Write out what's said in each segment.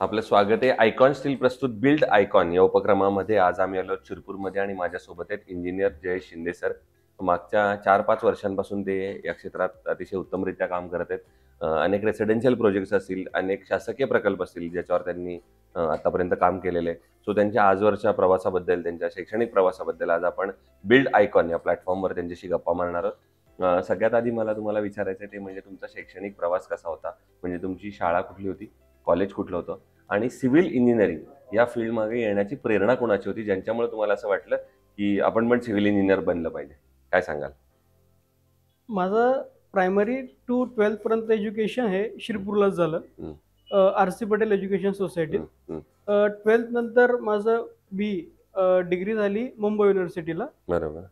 आपलं स्वागत आहे. आयकॉन स्टील प्रस्तुत बिल्ड आयकॉन या उपक्रमामध्ये आज आम्ही आलो शिरपूरमध्ये आणि माझ्यासोबत आहेत इंजिनियर जयेश शिंदे सर. मागच्या 4-5 वर्षांपासून ते या क्षेत्रात अतिशय उत्तमरित्या काम करत आहेत. अनेक रेसिडेन्शियल प्रोजेक्ट्स असतील, अनेक शासकीय प्रकल्प असतील ज्याच्यावर त्यांनी आतापर्यंत काम केलेलं आहे. सो त्यांच्या आजवरच्या प्रवासाबद्दल, त्यांच्या शैक्षणिक प्रवासाबद्दल आज आपण बिल्ड आयकॉन या प्लॅटफॉर्मवर त्यांच्याशी गप्पा मारणार आहोत. सगळ्यात आधी मला तुम्हाला विचारायचं आहे ते म्हणजे तुमचा शैक्षणिक प्रवास कसा होता? म्हणजे तुमची शाळा कुठली होती? कॉलेज कुठलं होतं? आणि सिव्हिल इंजिनिअरिंग या फील्ड मागे येण्याची प्रेरणा कोणाची होती ज्यांच्यामुळे तुम्हाला असं वाटलं की आपण पण सिव्हिल इंजिनियर बनलं पाहिजे? काय सांगाल? माझं प्रायमरी टू 12th पर्यंत एज्युकेशन हे शिरपूरलाच झालं. हं, आर.सी. पटेल एज्युकेशन सोसायटीत. हं, हं. 12th नंतर माझं बी डिग्री झाली मुंबई युनिव्हर्सिटीला, बरोबर.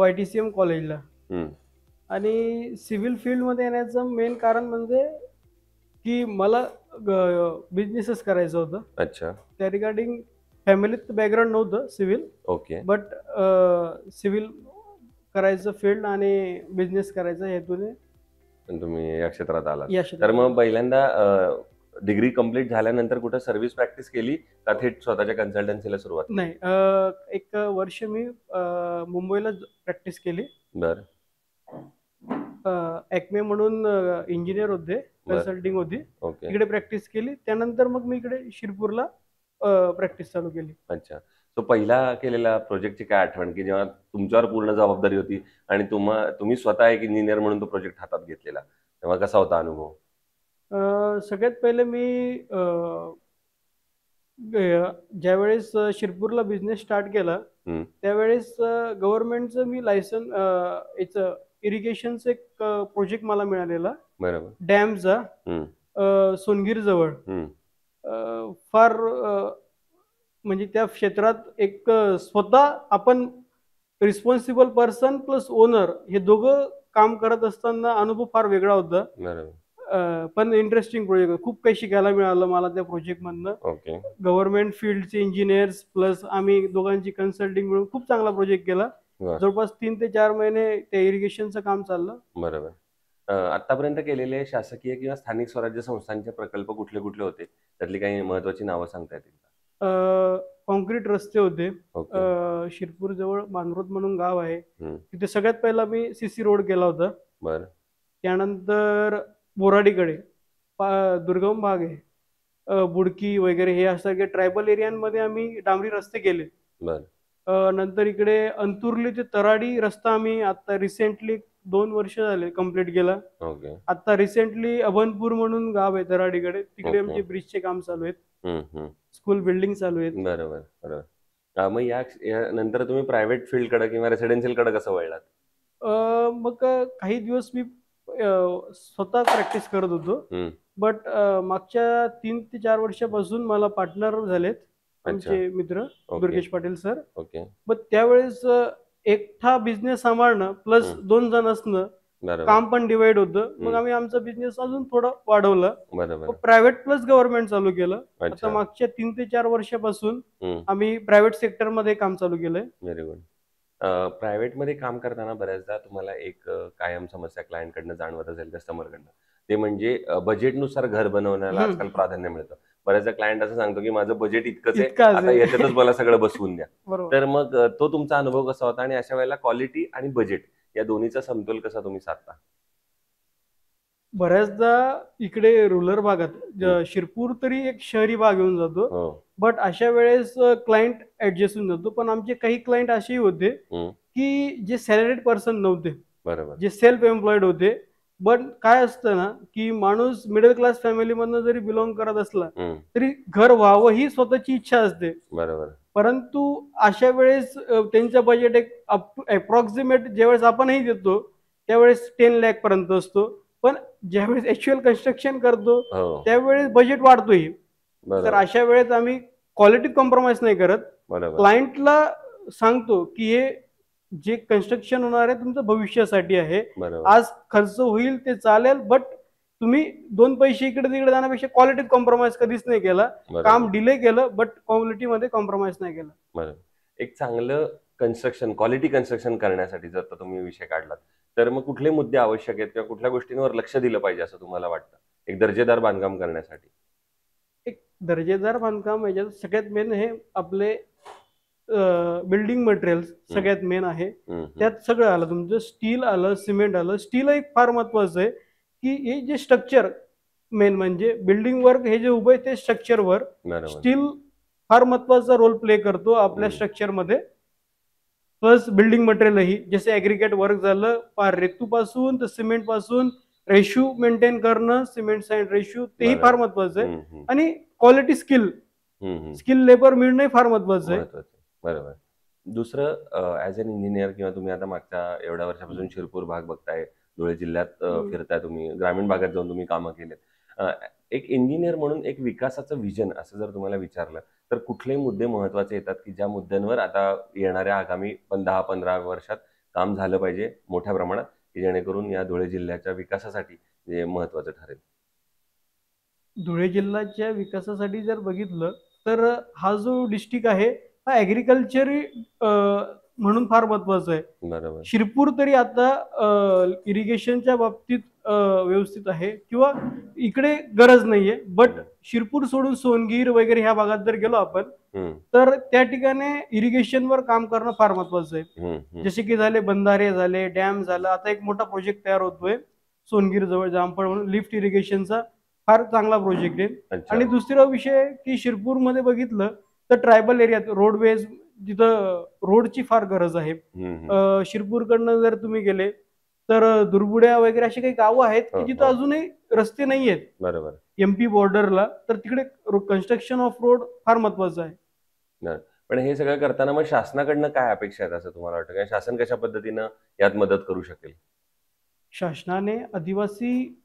YTCM कॉलेजला. हं. आणि सिव्हिल फील्डमध्ये येण्याचं मेन कारण म्हणजे की मला बिझनेसच करायचं होतं. अच्छा. त्या रिगार्डिंग फॅमिलीत बॅकग्राऊंड नव्हतं सिव्हिल, ओके. बट सिव्हिल करायचं फील्ड आणि बिझनेस करायचा हेतूने पण तुम्ही या क्षेत्रात आलात. या तर क्षेत्रात मग आलो. पहिल्यांदा डिग्री कंप्लीट झाल्यानंतर कुठं सर्व्हिस प्रॅक्टिस केली का थेट स्वतःच्या कन्सल्टन्सीला सुरुवात केली? नाही, एक वर्ष मी मुंबईला प्रॅक्टिस केली. बरं. ॲक्मे म्हणून इंजिनियर होते, बरं. कन्सल्टिंग होती. ओके. तिकडे प्रॅक्टिस केली. त्यानंतर मग मी इकडे शिरपूरला प्रॅक्टिस चालू केली. अच्छा. सो पहिला केलेला प्रोजेक्टची काय आठवण की जेव्हा तुमच्यावर पूर्ण जबाबदारी होती आणि तुम्ही स्वतः एक इंजिनियर म्हणून तो प्रोजेक्ट हातात घेतलेला, तेव्हा कसा होता अनुभव? सगळ्यात पहिले मी ज्यावेळेस शिरपूरला बिझनेस स्टार्ट केला, हं. त्यावेळेस गव्हर्नमेंटचं मी लायसन याचं इरिगेशनचं एक प्रोजेक्ट मला मिळालेला बरोबर. डॅमचा, हं, सोनगीर जवळ. हं. फार म्हणजे त्या क्षेत्रात एक स्वतः आपण रिस्पॉन्सिबल पर्सन प्लस ओनर हे दोघं काम करत असताना अनुभव फार वेगळा होता. बरोबर. पण इंटरेस्टिंग प्रोजेक्ट, खूप काही शिकायला मिळालं मला त्या प्रोजेक्टमधनं. ओके. गव्हर्नमेंट फील्डचे इंजिनियर्स प्लस आम्ही दोघांची कन्सल्टिंग मिळून खूप चांगला प्रोजेक्ट केला. वाह! जवळपास 3 ते 4 महिने त्या इरिगेशनचं काम चाललं. बरोबर. आत्तापर्यंत केलेले शासकीय किंवा स्थानिक स्वराज्य संस्थांचे प्रकल्प कुठले-कुठले होते? त्यातली काही महत्त्वाची नावं सांगता येतील का? कॉन्क्रीट रस्ते होते. ओके. शिरपूर जवळ मानरोत म्हणून गाव आहे. हं. तिथे सगळ्यात पहिला मी CC रोड केला होता. बरं. त्यानंतर बोराडीकडे दुर्गम भाग आहे. बुडकी वगैरे हे यासारखे ट्रायबल एरियांमध्ये आम्ही डांबरी रस्ते केले. बरं. नंतर इकडे अंतुर्ली ते तराडी रस्ता आम्ही आता रिसेंटली 2 वर्ष झाले कंप्लीट केला. ओके. आता रिसेंटली अभनपूर म्हणून गाव आहे तराडीकडे, तिकडे ओके. आमचे ब्रिजचे काम चालू आहेत. हं, हं. स्कूल बिल्डिंग चालू आहेत. बरोबर, बरोबर. मग नंतर तुम्ही प्रायव्हेट फील्डकडे किंवा रेसिडेन्शियलकडे कसं वळलात? मग काही दिवस मी स्वतः प्रॅक्टिस करत होतो. हं. बट मागच्या 3 ते 4 वर्षापासून मला पार्टनर झालेत अच्छा. आमचे मित्र okay. Durgesh Patil sir. Okay. मग त्यावेळेस एकटा बिझनेस सांभाळणं प्लस हं. 2 जण असणं, बरोबर. काम पण डिवाइड होतं. मग हं. आम्ही आमचा बिझनेस अजून थोडं वाढवला. बरोबर. मग प्रायव्हेट प्लस गव्हर्नमेंट चालू केलं. आता अच्छा. मागच्या 3 ते 4 वर्षापासून हं. आम्ही प्रायव्हेट सेक्टरमध्ये काम चालू केलंय. Very good. प्रायव्हेटमध्ये काम करताना बऱ्याचदा तुम्हाला एक कायम समस्या क्लायंटकडनं जाणवत असेल कस्टमरकडनं. ते म्हणजे बजेटनुसार घर बनवण्याला हं. आजकाल प्राधान्य मिळतं. बऱ्याचदा क्लायंट असं सांगतो, की माझं बजेट इतकंच आहे, इतकाच आता आहे. याच्यातच मला सगळं बसवून द्या. बरोबर. तर मग तो तुमचा अनुभव कसा होता आणि अशा वेळेला क्वालिटी आणि बजेट या दोन्हीचा समतोल कसा तुम्ही साधता? बऱ्याचदा इकडे रुरल भागात हं. शिरपूर तरी एक शहरी भाग येऊन जातो. हो. बट अशा वेळेस क्लायंट ॲडजस्ट होऊन जातो. पण आमचे काही क्लायंट असेही होते, हं. की जे सॅलरीड पर्सन नव्हते, बरोबर. जे सेल्फ एम्प्लॉईड होते. बट काय असतं ना, की माणूस मिडल क्लास फॅमिलीमधनं जरी बिलॉंग करत असला, हं. तरी घर व्हावं ही स्वतःची इच्छा असते. बरोबर. परंतु अशा वेळेस त्यांचं बजेट एक अप्रॉक्सिमेट ज्यावेळेस आपणही देतो, त्यावेळेस 10 लाख पर्यंत असतो. पण ज्यावेळेस ॲक्चुअल कन्स्ट्रक्शन करतो, हो. त्यावेळेस बजेट वाढतोही. तर बरोबर. अशा वेळेस आम्ही क्वालिटीत कॉम्प्रोमाईज नाही करत. बरोबर. क्लायंटला सांगतो, की हे जे कन्स्ट्रक्शन होणार आहे तुमचं भविष्यासाठी आहे. बरोबर. आज खर्च होईल ते चालेल, बट तुम्ही 2 पैसे इकडे-तिकडे जाण्यापेक्षा क्वालिटीत कॉम्प्रोमाईज कधीच नाही केला. बरोबर. काम डिले केलं, बट क्वालिटीमध्ये कॉम्प्रोमाईज नाही केलं. बरोबर. एक चांगलं कन्स्ट्रक्शन, क्वालिटी कन्स्ट्रक्शन करण्यासाठी जर आता तुम्ही विषय काढलात, तर मग कुठले मुद्दे आवश्यक आहेत किंवा कुठल्या गोष्टींवर लक्ष दिलं पाहिजे असं तुम्हाला वाटतं? एक दर्जेदार बांधकाम करण्यासाठी? एक दर्जेदार बांधकाम याच्यात सगळ्यात मेन हे आपले बिल्डिंग मटेरियल्स सगळ्यात मेन आहे. त्यात सगळं आलं, तुमचं स्टील आलं, सिमेंट आलं. स्टील एक फार महत्वाचं आहे की हे जे स्ट्रक्चर मेन म्हणजे बिल्डिंग वर्क हे जे उभं आहे ते स्ट्रक्चर वर्क, बरोबर. स्टील फार महत्वाचा रोल प्ले करतो आपल्या स्ट्रक्चर मध्ये. प्लस बिल्डिंग मटेरियलही जसे ऍग्रिगेट वर्क झालं, फार रेतूपासून तर सिमेंट पासून रेशो मेंटेन करणं, सिमेंट साइड रेशो तेही फार महत्वाचं आहे. आणि क्वालिटी स्किल लेबर मिळणं फार महत्वाचं आहे. बरोबर. दुसरं ऍज अन इंजिनियर किंवा तुम्ही आता मागच्या एवढ्या वर्षापासून शिरपूर भाग बघताय, धुळे जिल्ह्यात फिरताय तुम्ही, ग्रामीण भागात जाऊन तुम्ही कामं केलेत. एक इंजिनियर म्हणून एक विकासाचं विजन असं जर तुम्हाला विचारलं तर कुठलेही मुद्दे महत्वाचे येतात की ज्या मुद्द्यांवर आता येणाऱ्या आगामी 10-15 वर्षात काम झालं पाहिजे मोठ्या प्रमाणात, की जेणेकरून या धुळे जिल्ह्याच्या विकासासाठी जे महत्वाचं ठरेल? धुळे जिल्ह्याच्या विकासासाठी जर बघितलं तर हा जो डिस्ट्रिक्ट आहे हा ऍग्रिकल्चर म्हणून फार महत्वाचा आहे. बरोबर. शिरपूर तरी आता इरिगेशनच्या बाबतीत व्यवस्थित आहे किंवा इकडे गरज नाहीये. बट शिरपूर सोडून सोनगीर वगैरे ह्या भागात जर गेलो आपण तर त्या ठिकाणी इरिगेशनवर काम करणं फार महत्वाचं आहे. जसे की झाले बंधारे झाले, डॅम झाला. आता एक मोठा प्रोजेक्ट तयार होतोय सोनगीर जवळ जामफळ म्हणून, लिफ्ट इरिगेशनचा फार चांगला प्रोजेक्ट आहे. आणि दुसरा विषय की शिरपूर मध्ये बघितलं तर ट्रायबल एरियात रोडवेज, जिथं रोडची फार गरज आहे. शिरपूरकडनं जर तुम्ही गेले तर दुर्बुड्या वगैरे अशी काही गावं आहेत की जिथं अजूनही रस्ते नाही आहेत. बरोबर. एमपी बॉर्डरला, तर तिकडे कन्स्ट्रक्शन ऑफ रोड फार महत्वाचं आहे. पण हे सगळं करताना मग शासनाकडनं काय अपेक्षा आहेत असं तुम्हाला वाटतं? शासन कशा पद्धतीनं यात मदत करू शकेल? शासनाने आदिवासी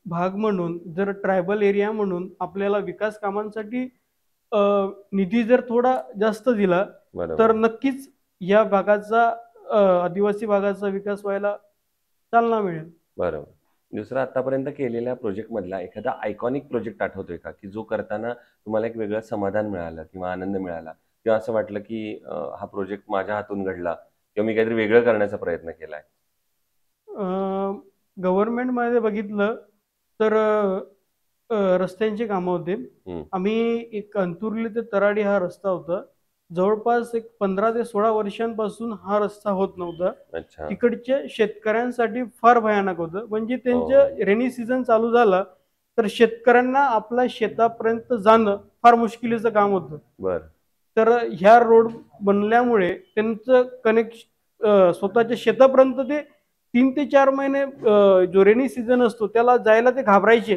भाग म्हणून, जर ट्रायबल एरिया म्हणून आपल्याला विकास कामांसाठी निधी जर थोडा जास्त दिला तर नक्कीच या भागाचा आदिवासी भागाचा विकास व्हायला चालना मिळेल. बरोबर. दुसरा आतापर्यंत केलेल्या प्रोजेक्ट मधला एखादा आयकॉनिक प्रोजेक्ट आठवतोय का की जो करताना तुम्हाला एक वेगळं समाधान मिळालं किंवा आनंद मिळाला किंवा असं वाटलं की हा प्रोजेक्ट माझ्या हातून घडला किंवा मी काहीतरी वेगळं करण्याचा प्रयत्न केलाय? गव्हर्नमेंट मध्ये बघितलं तर रस्त्यांची कामं होते. आम्ही एक अंतुर्ली ते तराडी हा रस्ता होता, जवळपास एक 15 ते 16 वर्षांपासून हा रस्ता होत नव्हता. तिकडच्या शेतकऱ्यांसाठी फार भयानक होतं. म्हणजे त्यांचं रेनी सीझन चालू झाला तर शेतकऱ्यांना आपल्या शेतापर्यंत जाणं फार मुश्किलीचं काम होतं. तर ह्या रोड बनल्यामुळे त्यांचं कनेक्शन स्वतःच्या शेतापर्यंत ते 3 ते 4 महिने जो रेनी सीझन असतो त्याला जायला ते घाबरायचे.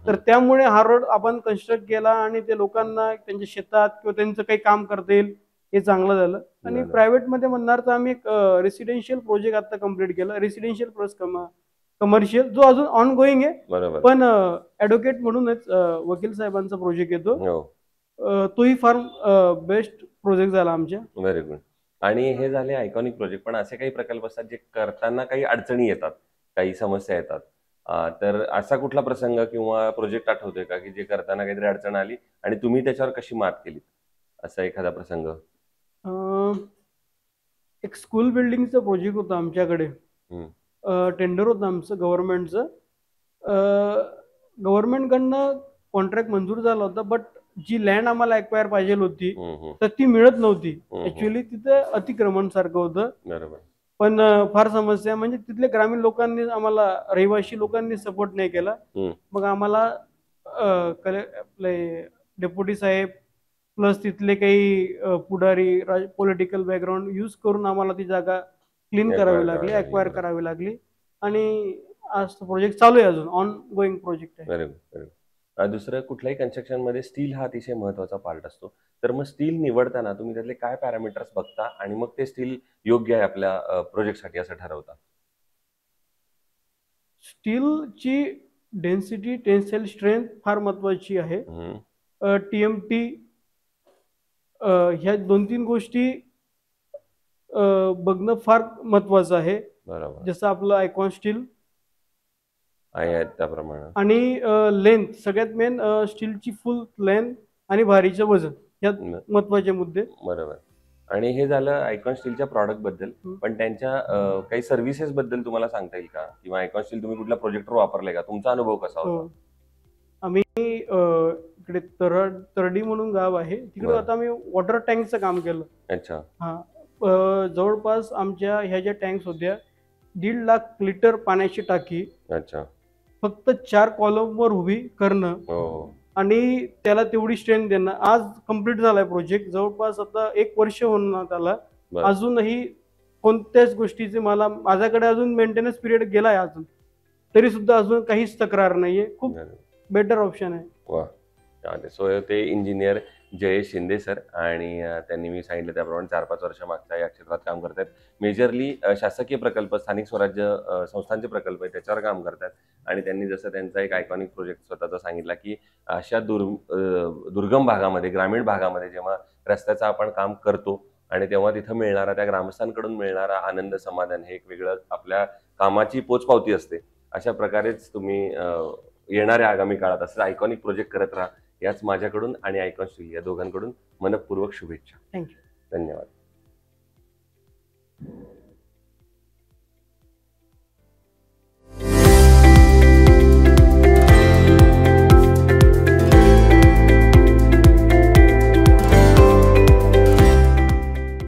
तर त्यामुळे हा रोड आपण कन्स्ट्रक्ट केला आणि ते लोकांना त्यांच्या शेतात किंवा त्यांचं काही काम करता येईल हे चांगलं झालं. आणि प्रायव्हेट मध्ये म्हणणार तर आम्ही एक रेसिडेन्शियल प्रोजेक्ट आता कम्प्लीट केला, रेसिडेन्शियल प्लस कमर्शियल, जो अजून ऑन गोईंग आहे. पण ऍडव्होकेट म्हणूनच वकील साहेबांचा प्रोजेक्ट येतो, तोही फार बेस्ट प्रोजेक्ट झाला आमच्या. Very good. आणि हे झाले आयकॉनिक प्रोजेक्ट, पण असे काही प्रकल्प असतात जे करताना काही अडचणी येतात, काही समस्या येतात. तर असा कुठला प्रसंग किंवा प्रोजेक्ट आठवतोय का की जे करताना काहीतरी अडचण आली आणि तुम्ही त्याच्यावर कशी मात केली, असा एखादा प्रसंग? एक स्कूल बिल्डिंगचा प्रोजेक्ट होता आमच्याकडे. टेंडर होतं आमचं गव्हर्नमेंटचं. गव्हर्नमेंटकडनं कॉन्ट्रॅक्ट मंजूर झाला होता, बट जी लँड आम्हाला अक्वायर पाहिजे होती तर ती मिळत नव्हती. ऍक्च्युअली तिथं अतिक्रमण सारखं होतं. पण फार समस्या म्हणजे तिथल्या ग्रामीण लोकांनी आम्हाला, रहिवासी लोकांनी सपोर्ट नाही केला. मग आम्हाला आपले डेप्युटी साहेब प्लस तिथले काही पुढारी पॉलिटिकल बॅकग्राऊंड यूज करून आम्हाला ती जागा क्लीन करावी लागली, अक्वायर करावी लागली. आणि आज तो प्रोजेक्ट चालू आहे, अजून ऑन गोईंग प्रोजेक्ट आहे. दुसरं कुठल्याही कन्स्ट्रक्शन मध्ये स्टील हा अतिशय महत्वाचा पार्ट असतो. तर मग स्टील निवडताना तुम्ही त्यातले काय पॅरामीटर्स बघता आणि मग ते स्टील योग्य आहे आपल्या प्रोजेक्टसाठी असं ठरवता? स्टीलची डेन्सिटी, टेन्साइल स्ट्रेंथ फार महत्वाची आहे. TMT, ह्या 2-3 गोष्टी बघणं फार महत्वाचं आहे. जसं आपलं आयकॉन स्टील आहे त्याप्रमाणे. आणि लेंथ, सगळ्यात मेन स्टीलची फुल लेंथ आणि भारीचं वजन, यात महत्वाचे मुद्दे. बरोबर. आणि हे झालं आयकॉन स्टीलच्या प्रॉडक्ट बद्दल. पण त्यांच्या काही सर्व्हिसेस बद्दल तुम्हाला सांगता येईल का? किंवा आयकॉन स्टील तुम्ही कुठल्या प्रोजेक्टवर वापरले का? तुमचा अनुभव कसा होता? आम्ही तिकडे तरडी म्हणून गाव आहे, तिकडे बरं. आता आम्ही वॉटर टँकचं काम केलं. अच्छा. हा. जवळपास आमच्या ह्या ज्या टँक्स होत्या 1.5 लाख लिटर पाण्याची टाकी अच्छा. फक्त 4 कॉलमवर उभी करणं हो. आणि त्याला तेवढी स्ट्रेंथ देणं. आज कम्प्लीट झालाय प्रोजेक्ट. जवळपास आता 1 वर्ष होणार त्याला. बरं. अजूनही कोणत्याच गोष्टीचे माझ्याकडे अजून मेंटेनन्स पिरियड गेलाय अजून, तरी सुद्धा अजून काहीच तक्रार नाहीये. खूप बेटर ऑप्शन आहे. वा. सो ते इंजिनियर जयेश शिंदे सर आणि त्यांनी मी सांगितलं त्याप्रमाणे 4-5 वर्ष मागच्या या क्षेत्रात काम करतात. मेजरली शासकीय प्रकल्प, स्थानिक स्वराज्य संस्थांचे प्रकल्प आहे त्याच्यावर काम करतात. आणि त्यांनी जसं त्यांचा एक आयकॉनिक प्रोजेक्ट स्वतःचा सांगितला की अशा दुर्गम भागामध्ये, ग्रामीण भागामध्ये जेव्हा रस्त्याचं आपण काम करतो आणि तेव्हा तिथं मिळणारा, त्या ग्रामस्थांकडून मिळणारा आनंद, समाधान हे एक वेगळं आपल्या कामाची पोचपावती असते. अशा प्रकारेच तुम्ही येणाऱ्या आगामी काळात असं आयकॉनिक प्रोजेक्ट करत राहा, याच माझ्याकडून आणि आयकॉन स्टील या दोघांकडून मनपूर्वक शुभेच्छा. थँक्यू. धन्यवाद.